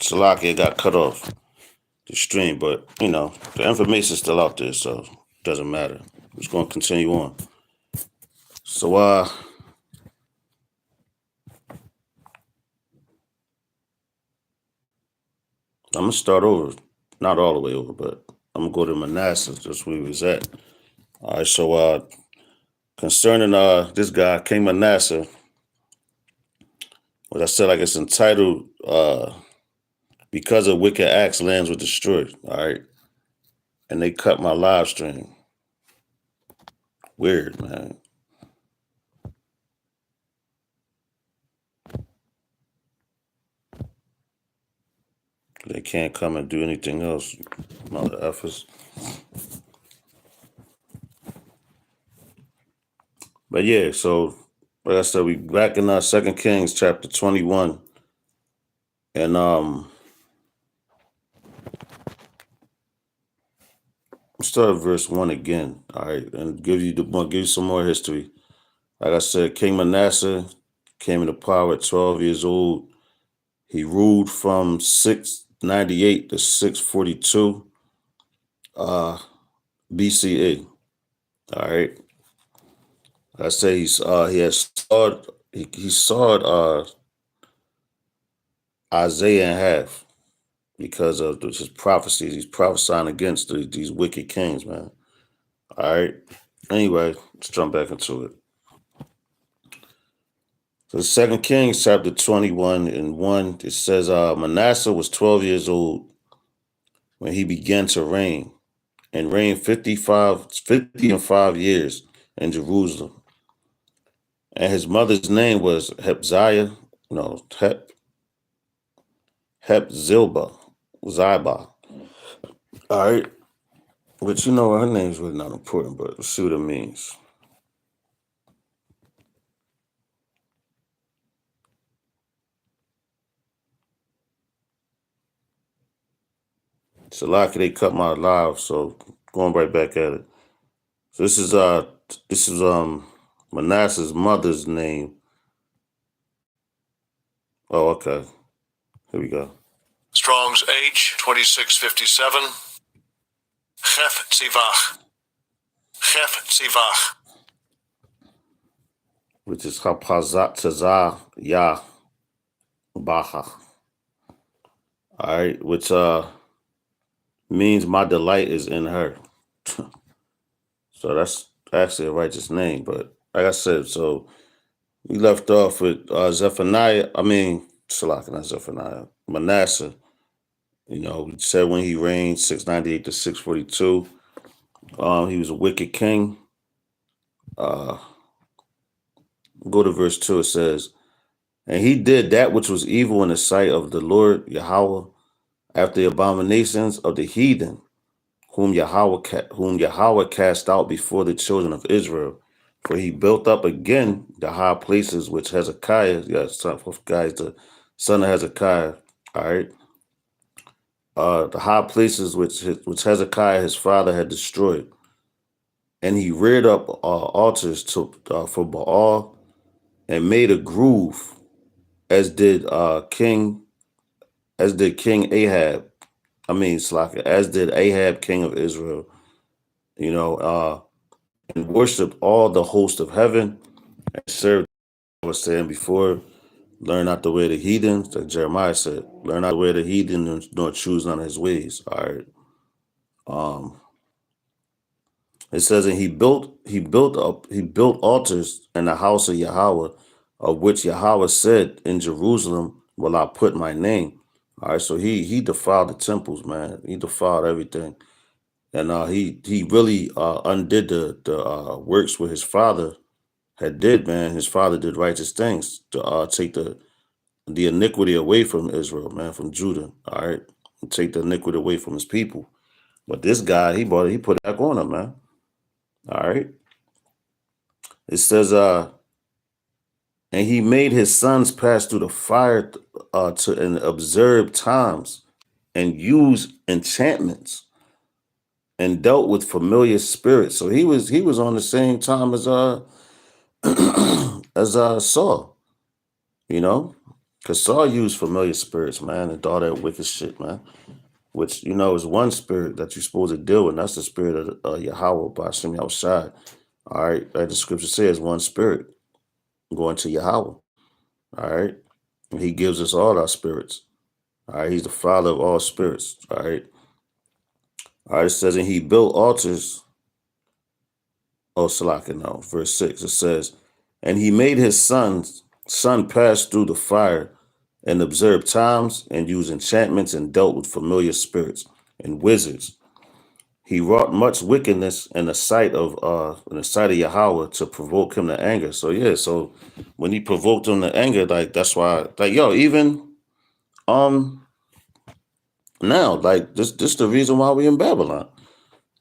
Salakia got cut off the stream, but you know the information is still out there, so it doesn't matter. We're just gonna continue on. So I'm gonna start over, not all the way over, but I'm gonna go to Manasseh, just where we was at. All right, so concerning this guy, King Manasseh, what I said, like it's entitled because of wicked acts, lands were destroyed. All right, and they cut my live stream. Weird, man. They can't come and do anything else. Mother effers. But yeah, so like I said, we back in 2 Kings chapter 21. And start at verse 1 again. All right, and give you some more history. Like I said, King Manasseh came into power at 12 years old. He ruled from 698 to 642 BCE. All right. I say he sawed Isaiah in half because of his prophecies. He's prophesying against these wicked kings, man. All right. Anyway, let's jump back into it. So 2 Kings chapter 21 and 1, it says Manasseh was 12 years old when he began to reign, and reigned 50 and 5 years in Jerusalem. And his mother's name was Ziba. All right. But you know, her name's really not important, but let's see what it means. So lucky they cut my live, so going right back at it. So this is Manasseh's mother's name. Oh, okay. Here we go. Strong's H 2657. Chef Tzivach. Which is Hapazat Tazah Yah Baha. All right, which means my delight is in her. So that's actually a righteous name. But like I said, so we left off with Manasseh. You know, we said when he reigned 698 to 642. He was a wicked king. Go to verse 2. It says, and he did that which was evil in the sight of the Lord Yahweh, after the abominations of the heathen, whom Yahweh cast out before the children of Israel. For he built up again the high places which Hezekiah, the son of Hezekiah, all right, the high places which Hezekiah his father had destroyed, and he reared up altars for Baal, and made a grove, as did King Ahab. As did Ahab, king of Israel. You know, and worshipped all the host of heaven, and served. I was saying before, learn not the way of the heathen, like Jeremiah said, learn not the way of the heathen, nor choose none of his ways. All right. It says, and he built altars in the house of Yahweh, of which Yahweh said, in Jerusalem will I put my name. All right, so he defiled the temples, man. He defiled everything. And he really undid the works where his father had did, man. His father did righteous things to take the iniquity away from Israel, man, from Judah. All right, and take the iniquity away from his people. But this guy, he put it back on him, man. All right. It says, and he made his sons pass through the fire and observe times, and use enchantments, and dealt with familiar spirits. So he was on the same time as as Saul, you know. Because Saul used familiar spirits, man, and all that wicked shit, man. Which, is one spirit that you're supposed to deal with, and that's the spirit of Yahweh by Hashem outside. All right. Like the scripture says, one spirit going to Yahweh. All right. And he gives us all our spirits. All right. He's the father of all spirits. All right. All right. It says, and he built altars. Oh, Salaka, no. Verse 6. It says, and he made his son pass through the fire and observed times and used enchantments and dealt with familiar spirits and wizards. He wrought much wickedness in the sight of Yahweh to provoke him to anger. So yeah, so when he provoked him to anger, like that's why, like even now, like this the reason why we in Babylon.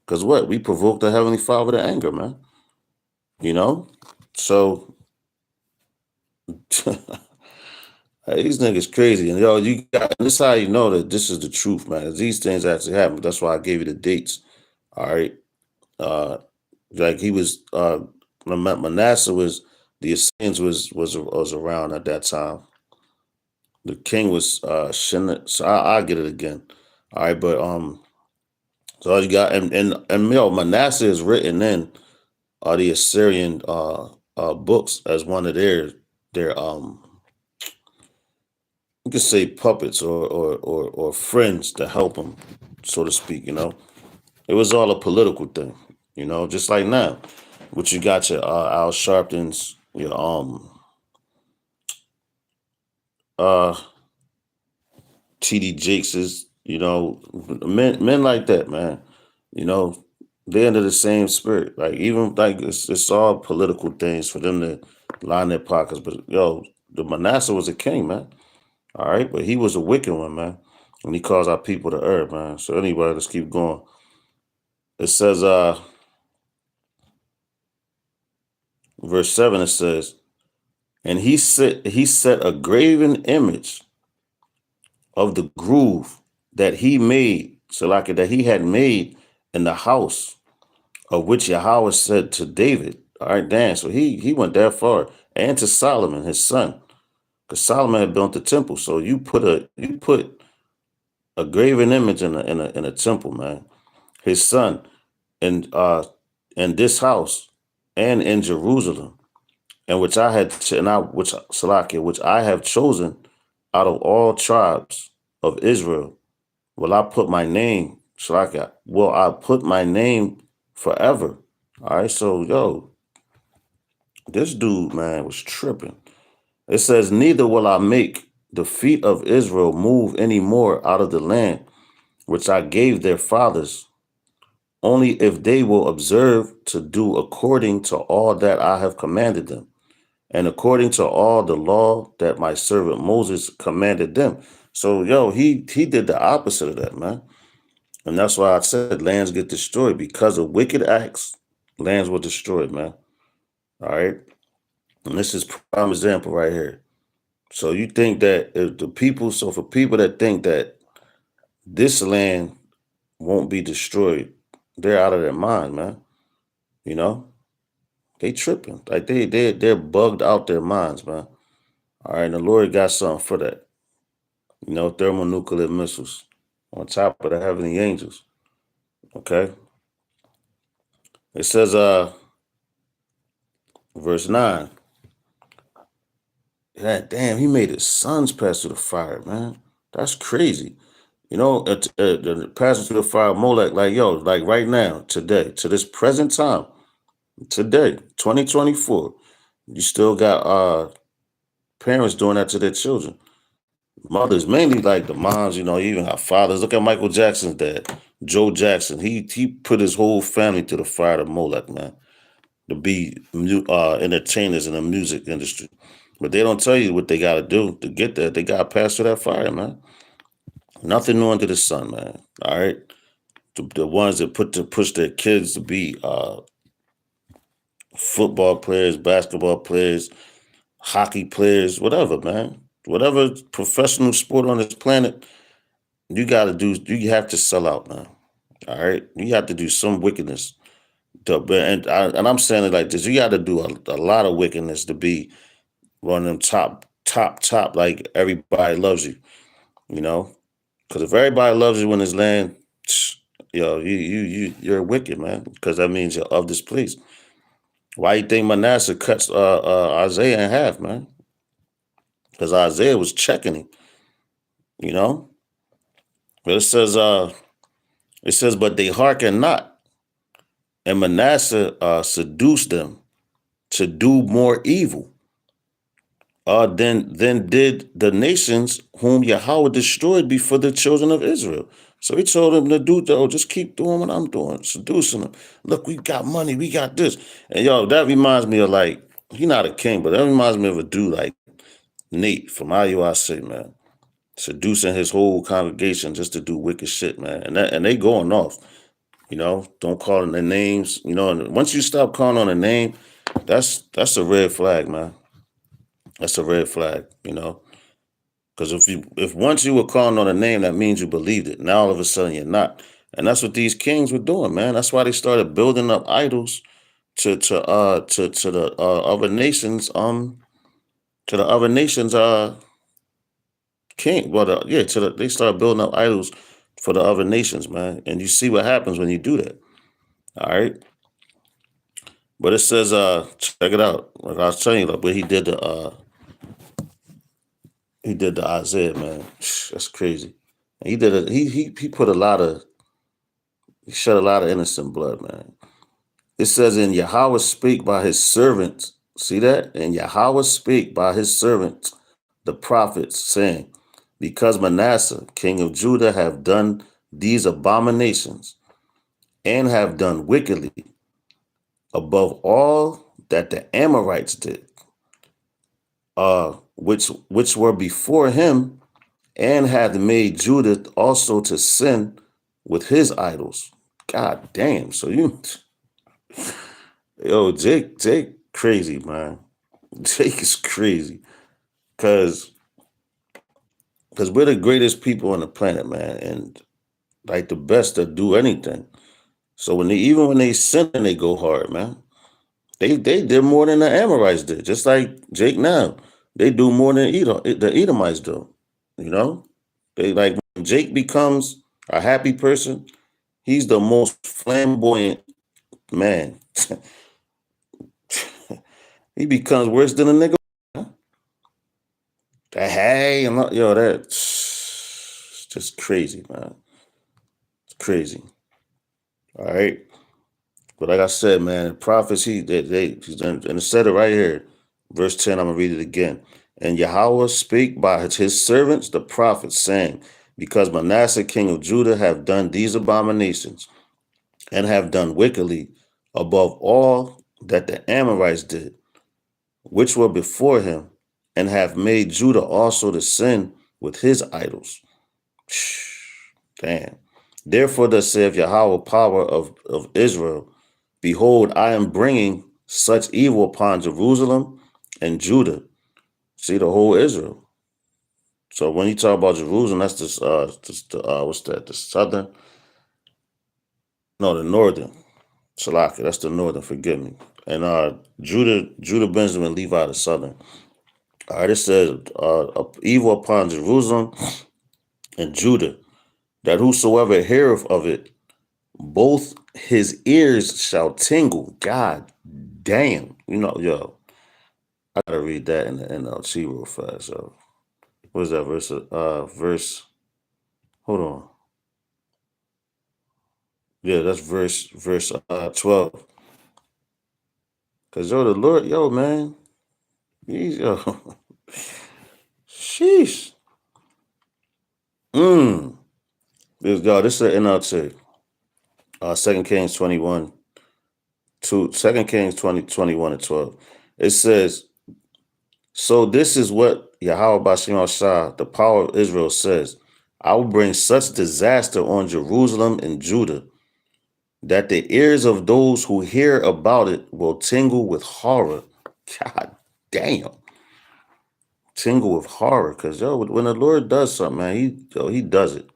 Cause what? We provoked the Heavenly Father to anger, man. So these niggas crazy. And this is how you know that this is the truth, man. These things actually happen. That's why I gave you the dates. All right. Like he was Manasseh was the Assyrians was around at that time. The king was Shin. So I'll get it again. All right, but so all you got and Manasseh is written in the Assyrian books as one of their you could say puppets or friends to help them, so to speak. It was all a political thing. Just like now, which you got your Al Sharptons, your TD Jakeses, men like that, man. They're into the same spirit. Like even like it's all political things for them to line their pockets. But the Manasseh was a king, man. All right, but he was a wicked one, man. And he caused our people to err, man. So anyway, let's keep going. It says, verse 7, it says, and he set a graven image of the groove that he made, so like that he had made in the house of which Yahweh said to David. All right, damn. So he went that far, and to Solomon, his son, because Solomon had built the temple. So you put a graven image in a temple, man. His son, in this house, and in Jerusalem, and which I have chosen out of all tribes of Israel, will I put my name, Salakia, will I put my name forever. All right, so this dude, man, was tripping. It says, neither will I make the feet of Israel move any more out of the land which I gave their fathers, only if they will observe to do according to all that I have commanded them, and according to all the law that my servant Moses commanded them. So, he did the opposite of that, man. And that's why I said lands get destroyed because of wicked acts. Lands were destroyed, man. All right. And this is prime example right here. So you think that for people that think that this land won't be destroyed, they're out of their mind, man. They tripping. Like they're bugged out their minds, man. All right, and the Lord got something for that. Thermonuclear missiles on top of the heavenly angels. Okay. It says, verse 9. God damn, he made his sons pass through the fire, man. That's crazy. The passing through the fire, Molech, like right now, today, to this present time, today, 2024, you still got parents doing that to their children. Mothers, mainly like the moms, even our fathers. Look at Michael Jackson's dad, Joe Jackson. He put his whole family to the fire to Molech, man, to be entertainers in the music industry. But they don't tell you what they got to do to get there. They got to pass through that fire, man. Nothing new under the sun, man. All right. The ones that push their kids to be football players, basketball players, hockey players, whatever, man. Whatever professional sport on this planet, you have to sell out, man. All right. You have to do some wickedness. And I'm saying it like this. You got to do a lot of wickedness to be one of them top top, like everybody loves you, you know? Because if everybody loves you in this land, you're wicked, man. Because that means you're of this place. Why you think Manasseh cuts Isaiah in half, man? Because Isaiah was checking him, you know? But it says, but they hearken not, and Manasseh seduced them to do more evil. Then did the nations whom Yahweh destroyed before the children of Israel. So he told them to do, just keep doing what I'm doing, seducing them. Look, we got money, we got this. And that reminds me of like, he's not a king, but that reminds me of a dude like Nate from IUIC, man. Seducing his whole congregation just to do wicked shit, man. And they going off. Don't call them their names. And once you stop calling on a name, that's a red flag, man. That's a red flag, because if once you were calling on a name, that means you believed it. Now all of a sudden you're not, and that's what these kings were doing, man. That's why they started building up idols to the other nations, king. Well, they started building up idols for the other nations, man. And you see what happens when you do that. All right. But it says, check it out. Like I was telling you, like where he did the Isaiah, man. That's crazy. And he put he shed a lot of innocent blood, man. It says, in Yahweh speak by his servants. See that? And Yahweh speak by his servants, the prophets, saying, because Manasseh, king of Judah, have done these abominations and have done wickedly above all that the Amorites did, which were before him, and hath made Judah also to sin with his idols. God damn. So Jake crazy, man. Jake is crazy. Cause we're the greatest people on the planet, man. And like the best to do anything. So when they sin, they go hard, man. They did more than the Amorites did, just like Jake now. They do more than the Edomites do. They like when Jake becomes a happy person, he's the most flamboyant man. He becomes worse than a nigga. Hey, that's just crazy, man. It's crazy. All right. But like I said, man, prophets, and it said it right here, verse 10, I'm going to read it again. And Yahweh spake by his servants, the prophets, saying, because Manasseh, king of Judah, have done these abominations, and have done wickedly above all that the Amorites did, which were before him, and have made Judah also to sin with his idols. Damn. Therefore, thus saith Yahweh, power of Israel, behold, I am bringing such evil upon Jerusalem and Judah. See, the whole Israel. So when you talk about Jerusalem, that's what's that? The southern? No, the northern. Salaka, that's the northern. Forgive me. And Judah, Benjamin, Levi, the southern. All right, it says evil upon Jerusalem and Judah, that whosoever heareth of it, both his ears shall tingle. God damn. I gotta read that in the NLT real fast. So what is that verse? Hold on. Yeah, that's verse 12. Cause the Lord, man, sheesh. This is an NLT. 2 Kings 21. 2 Kings 21 and 12. It says, so this is what Yahweh Bashim Shah, the power of Israel, says. I will bring such disaster on Jerusalem and Judah that the ears of those who hear about it will tingle with horror. God damn. Tingle with horror. Because, when the Lord does something, man, he does it.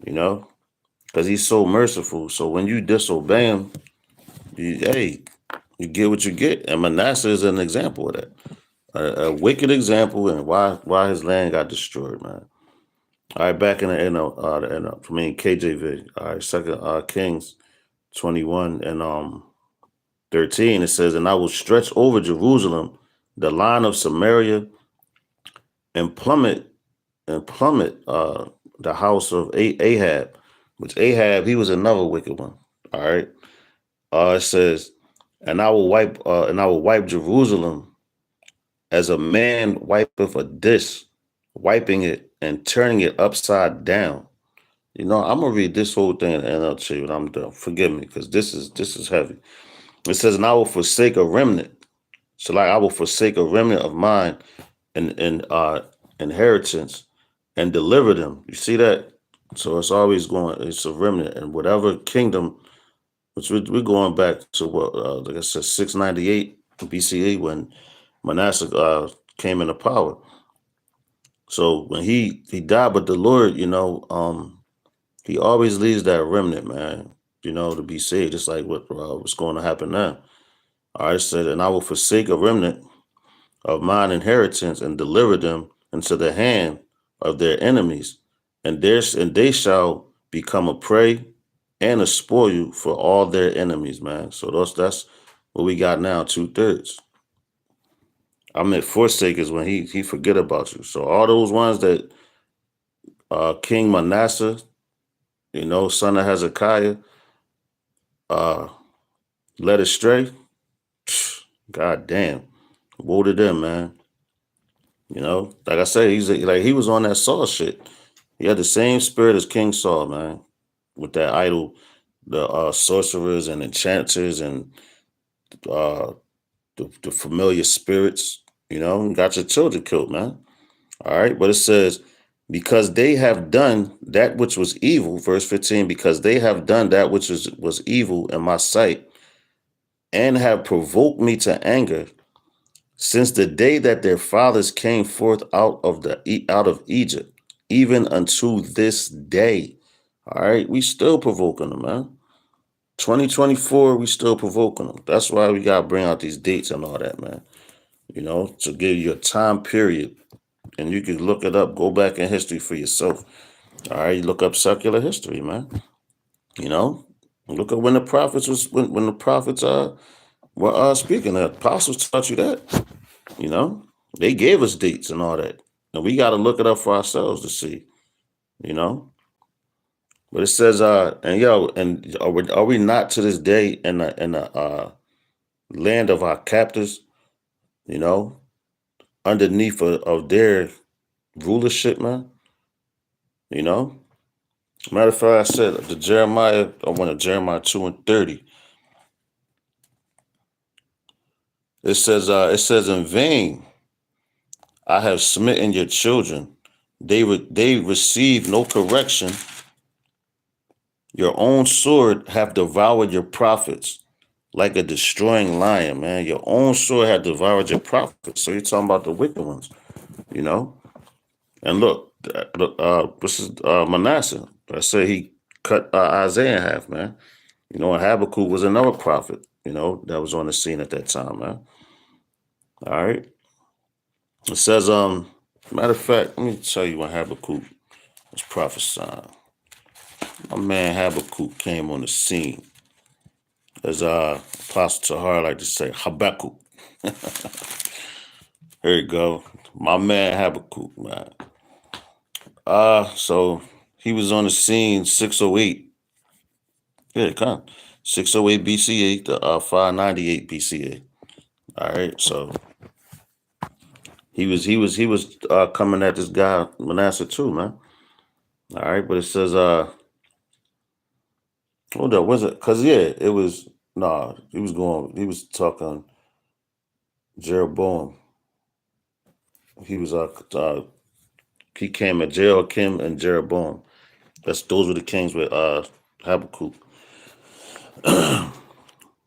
Because he's so merciful. So when you disobey him, you get what you get. And Manasseh is an example of that. A wicked example, and why his land got destroyed, man. All right, back in KJV. All right, Second Kings 21 and 13. It says, "And I will stretch over Jerusalem the line of Samaria and plummet the house of Ahab," which Ahab, he was another wicked one. All right. It says, "And I will wipe Jerusalem as a man wipeth a dish, wiping it and turning it upside down." You know, I'm gonna read this whole thing and I'll tell you what I'm done. Forgive me, because this is heavy. It says, "And I will forsake a remnant." So like I will forsake a remnant of mine and inheritance and deliver them. You see that? So it's always going, it's a remnant. And whatever kingdom, which we're going back to what, like I said, 698 BCE when Manasseh came into power. So when he died, but the Lord, he always leaves that remnant, man, to be saved, just like what's going to happen now. All right, it said, "And I will forsake a remnant of mine inheritance and deliver them into the hand of their enemies, and they shall become a prey and a spoil for all their enemies," man. So that's what we got now, 2/3. I meant forsake is when he forget about you. So all those ones that King Manasseh, son of Hezekiah, uh, led astray, god damn, woe to them, man. Like I said, he was on that Saul shit. He had the same spirit as King Saul, man, with that idol, the sorcerers and enchanters and uh, the familiar spirits. Got your children killed, man. All right, but it says, "Because they have done that which was evil," verse 15, "because they have done that which was evil in my sight, and have provoked me to anger, since the day that their fathers came forth out of Egypt, even unto this day." All right, we still provoking them, man. 2024, we still provoking them. That's why we gotta bring out these dates and all that, man. To give you a time period, and you can look it up. Go back in history for yourself. All right, look up secular history, man. Look at when the prophets when the prophets were speaking. The apostles taught you that. You know, they gave us dates and all that, and we got to look it up for ourselves to see. You know, but it says, and are we not to this day in the land of our captors? You know, underneath of their rulership, man. You know, matter of fact, I said I went to Jeremiah 2:30. It says, "In vain I have smitten your children. They receive no correction. Your own sword have devoured your prophets like a destroying lion," man. Your own sword had devoured your prophets. So you're talking about the wicked ones, you know? And this is Manasseh. I said he cut Isaiah in half, man. And Habakkuk was another prophet, that was on the scene at that time, man. All right. It says, matter of fact, let me tell you when Habakkuk was prophesying. My man Habakkuk came on the scene. As Apostle Tahar like to say, Habakkuk. Here you go. My man Habakkuk, man. So he was on the scene 608. Yeah, come. 608 BCE to 598 BCE. All right, so he was coming at this guy Manasseh too, man. All right, but it says hold up, was it? Cause yeah, it was he was talking Jeroboam. He was he came at Jehoiakim and Jeroboam. Those were the kings with Habakkuk.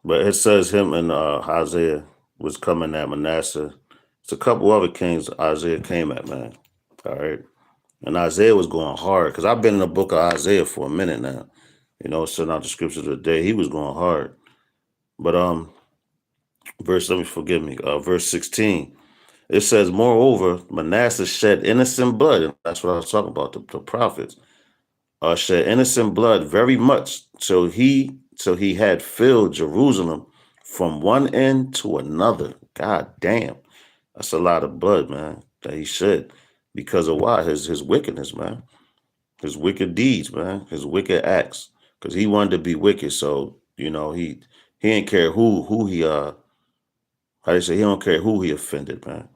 But it says him and Isaiah was coming at Manasseh. It's a couple other kings Isaiah came at, man. All right. And Isaiah was going hard because I've been in the book of Isaiah for a minute now. Sending out the scriptures of the day. He was going hard. But verse 16. It says, moreover, Manasseh shed innocent blood. And that's what I was talking about, the prophets. Shed innocent blood very much till he had filled Jerusalem from one end to another. God damn. That's a lot of blood, man, that he shed. Because of why? His wickedness, man. His wicked deeds, man. His wicked acts. Because he wanted to be wicked, so he didn't care who he how they say, he don't care who he offended, man.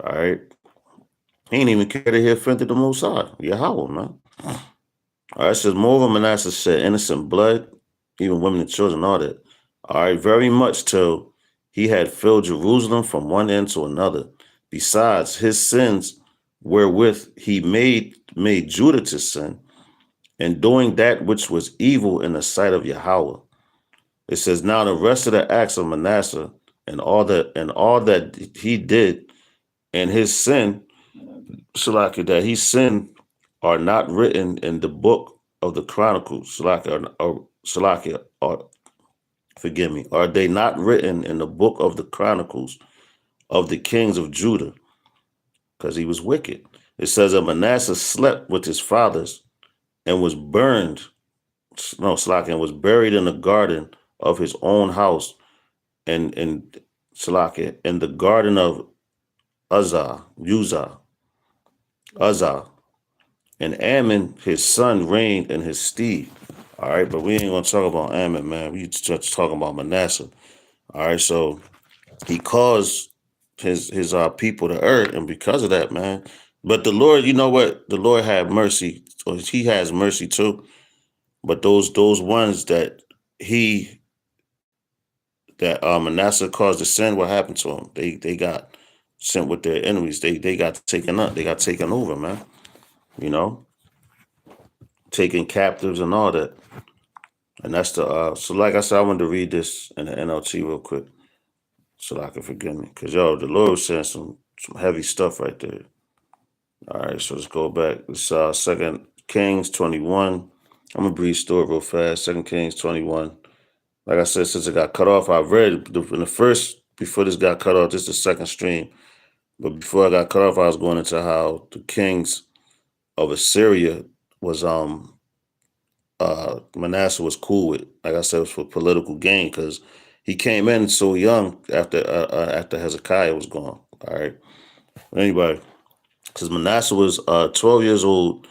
All right. He didn't even care that he offended the Most High, Yahweh, man. All right, it says, moreover, Manasseh shed innocent blood, even women and children, all that. All right, very much till he had filled Jerusalem from one end to another. Besides his sins, wherewith he made Judah to sin, and doing that which was evil in the sight of Yahweh. It says, now the rest of the acts of Manasseh and all that he did and his sin, Shalaki, that he sinned, are not written in the book of the Chronicles. Shalaki, or forgive me, are they not written in the book of the Chronicles of the kings of Judah? Because he was wicked. It says that Manasseh slept with his fathers and was burned, no, Shalaki, and was buried in the garden of his own house and Shalaki, in the garden of Uzzah, and Ammon, his son, reigned in his stead. All right, but we ain't gonna talk about Ammon, man. We just talking about Manasseh. All right, so he caused his people to err, and because of that, man. But the Lord, you know what? The Lord had mercy, or He has mercy too. But those ones he that Manasseh caused to sin, what happened to them? They got sent with their enemies. They got taken up. They got taken over, man. You know, taken captives and all that. And that's the so like I said, I wanted to read this in the NLT real quick so I can forgive me. Cause the Lord was saying some heavy stuff right there. All right, so let's go back. It's 2 Kings 21. I'm gonna breeze through it real fast. 2 Kings 21. Like I said, since it got cut off, I read in the first before this got cut off, this is the second stream. But before I got cut off, I was going into how the kings of Assyria was Manasseh was cool with. Like I said, it was for political gain because he came in so young after Hezekiah was gone. All right. Anyway, because Manasseh was 12 years old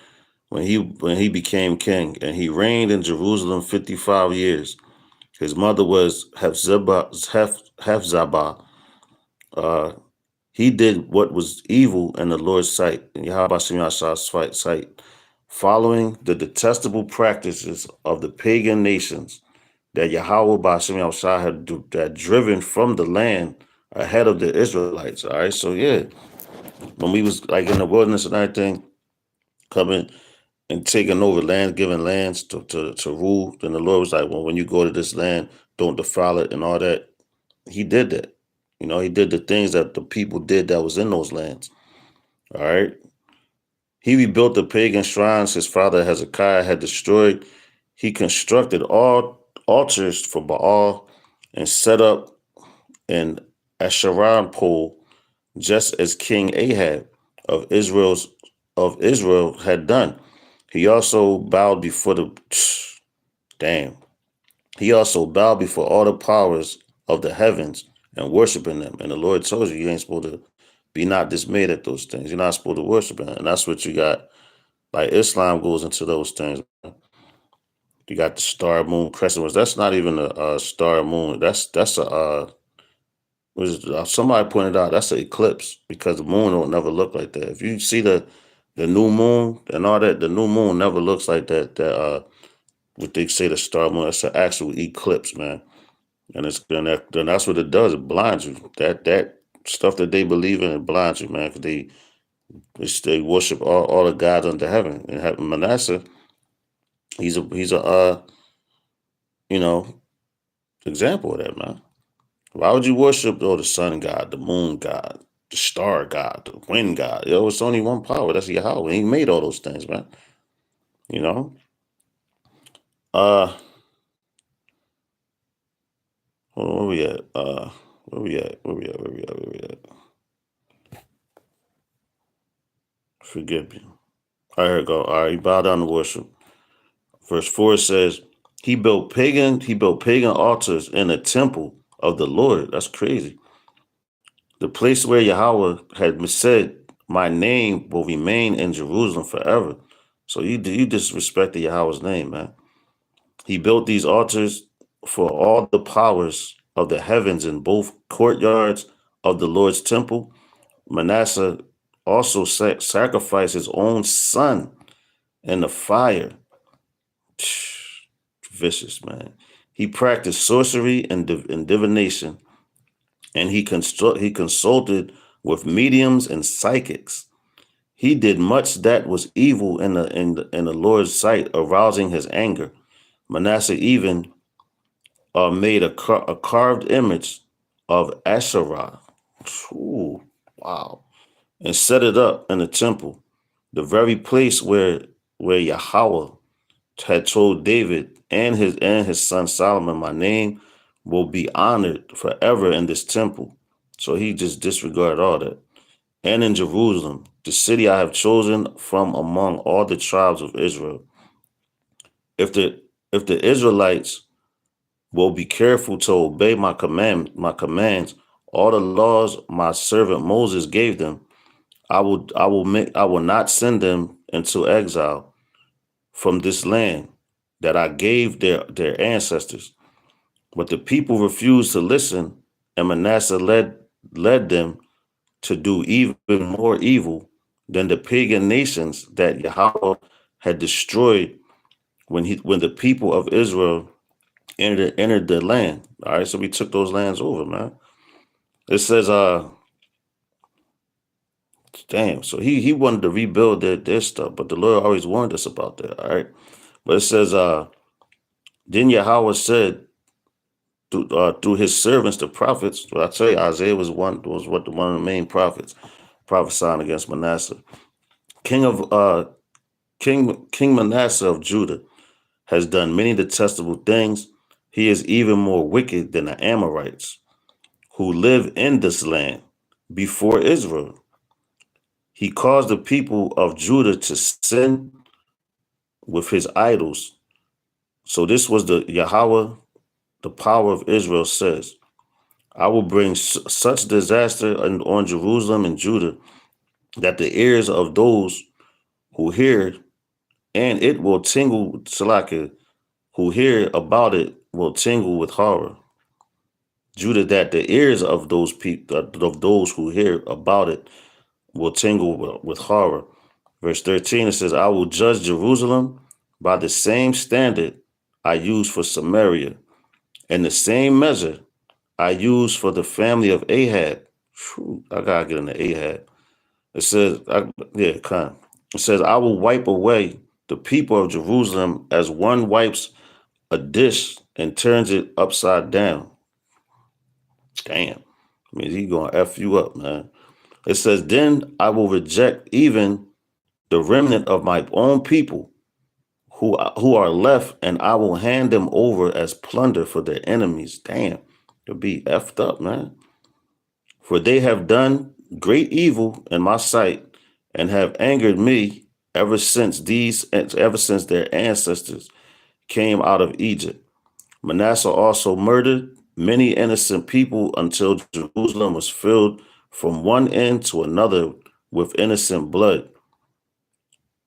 when he became king, and he reigned in Jerusalem 55 years. His mother was Hephzibah. Uh, he did what was evil in the Lord's sight, in Yahweh sight, following the detestable practices of the pagan nations that Yahweh Bashim Yahushua had driven from the land ahead of the Israelites. All right, so yeah, when we was like in the wilderness and everything, coming and taking over land, giving lands to rule, then the Lord was like, well, when you go to this land, don't defile it and all that. He did that. He did the things that the people did that was in those lands. All right. He rebuilt the pagan shrines his father Hezekiah had destroyed. He constructed all altars for Baal and set up an Asherah pole, just as King Ahab of Israel had done. He also bowed before the damn. He also bowed before all the powers of the heavens and worshiping them. And the Lord told you ain't supposed to be not dismayed at those things. You're not supposed to worship them. And that's what you got. Like Islam goes into those things. You got the star, moon, crescent. That's not even a star, moon. That's a somebody pointed out that's an eclipse because the moon will never look like that. If you see the new moon and all that, the new moon never looks like that. What they say the star moon. That's an actual eclipse, man. And then that's what it does. It blinds you. That stuff that they believe in, it blinds you, man. Because they worship all the gods under heaven. And Manasseh, he's a you know example of that, man. Why would you worship the sun god, the moon god, the star god, the wind god? It's only one power. That's Yahweh. He made all those things, man. You know. Uh, hold on, where we at? Where we at? Where we at? Where we at? Where we at? Forgive me. All right, here we go. All right, he bowed down to worship. Verse 4 says, he built pagan altars in the temple of the Lord. That's crazy. The place where Yahweh had said, my name will remain in Jerusalem forever. So you disrespected Yahweh's name, man. He built these altars for all the powers of the heavens in both courtyards of the Lord's temple. Manasseh also sacrificed his own son in the fire. Vicious, man. He practiced sorcery and divination, and he consulted with mediums and psychics. He did much that was evil in the Lord's sight, arousing his anger. Manasseh even made a carved image of Asherah. Ooh, wow. And set it up in the temple, the very place where Yahweh had told David and his son Solomon, my name will be honored forever in this temple. So he just disregarded all that. And in Jerusalem, the city I have chosen from among all the tribes of Israel. If the Israelites will be careful to obey my commands, all the laws my servant Moses gave them, I will not send them into exile from this land that I gave their ancestors. But the people refused to listen, and Manasseh led them to do even more evil than the pagan nations that Yahweh had destroyed when the people of Israel entered the land. All right, so we took those lands over, man. It says, damn, so he wanted to rebuild their stuff, but the Lord always warned us about that. All right. But it says, then Yahweh said through his servants, the prophets, what I tell you, Isaiah was one of the main prophets prophesying against Manasseh. King Manasseh of Judah has done many detestable things. He is even more wicked than the Amorites who live in this land before Israel. He caused the people of Judah to sin with his idols. So this was the Yahweh, the power of Israel says, I will bring such disaster on Jerusalem and Judah that the ears of those who hear and it will tingle, Salaka, who hear about it will tingle with horror. Judah, that the ears of those people, of those who hear about it, will tingle with horror. Verse 13, it says, I will judge Jerusalem by the same standard I use for Samaria, and the same measure I use for the family of Ahab. Whew, I gotta get into Ahab. It says, It says, I will wipe away the people of Jerusalem as one wipes a dish and turns it upside down. Damn. I mean, he gonna F you up, man. It says, then I will reject even the remnant of my own people who are left, and I will hand them over as plunder for their enemies. Damn. They'll be effed up, man. For they have done great evil in my sight and have angered me ever since their ancestors came out of Egypt. Manasseh also murdered many innocent people until Jerusalem was filled from one end to another with innocent blood.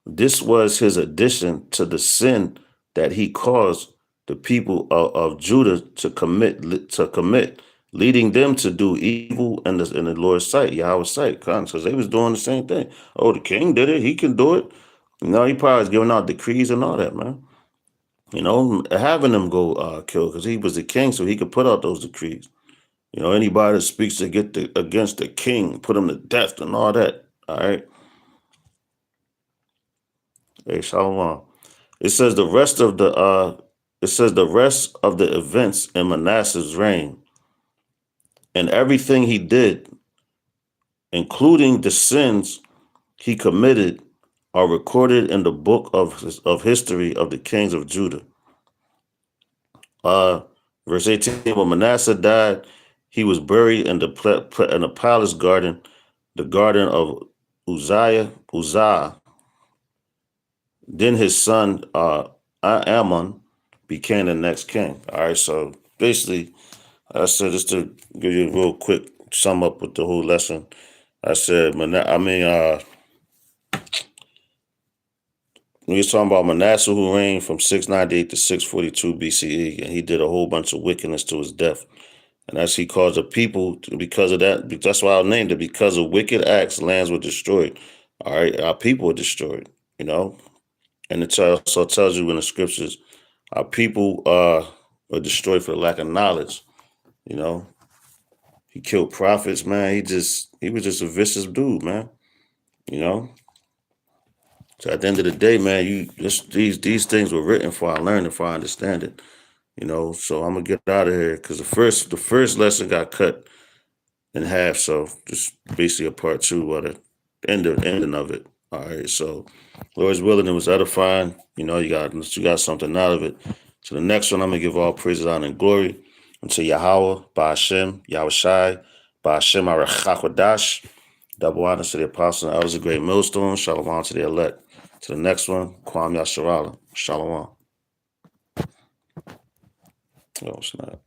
This was his addition to the sin that he caused the people of Judah to commit, leading them to do evil in the Lord's sight, Yahweh's sight, because they was doing the same thing. Oh, the king did it; he can do it. No, he probably was giving out decrees and all that, man. Having them go kill because he was the king, so he could put out those decrees. Anybody that speaks against the king, put him to death and all that. All right. Hey, shalom. It says the rest of the events in Manasseh's reign and everything he did, including the sins he committed, are recorded in the book of history of the kings of Judah. Verse 18, when Manasseh died, he was buried in the palace garden, the garden of Uzziah, Uzziah. Then his son Ammon became the next king. All right, so basically, I said just to give you a real quick sum up with the whole lesson. I said, when you're talking about Manasseh, who reigned from 698 to 642 BCE, and he did a whole bunch of wickedness to his death. And as he caused the people, because of that, that's why I named it, because of wicked acts, lands were destroyed. All right, our people were destroyed, you know? And it also tells you in the scriptures, our people were destroyed for the lack of knowledge, you know? He killed prophets, man. He was just a vicious dude, man, you know? So at the end of the day, man, these things were written for our learning, for our understanding, you know? So I'm gonna get out of here because the first lesson got cut in half. So just basically a part two of the ending of it. All right. So Lord's willing, it was edifying. You know, you got something out of it. So the next one, I'm gonna give all praises, honor, and glory unto Yahweh, Ba'ashem, Yahushai, Ba'ashem Arachakwadash. Double honor to the apostle and elders of great millstone. Shalom to the elect. To the next one, Kwam Yasharala. Shalom. Oh, snap.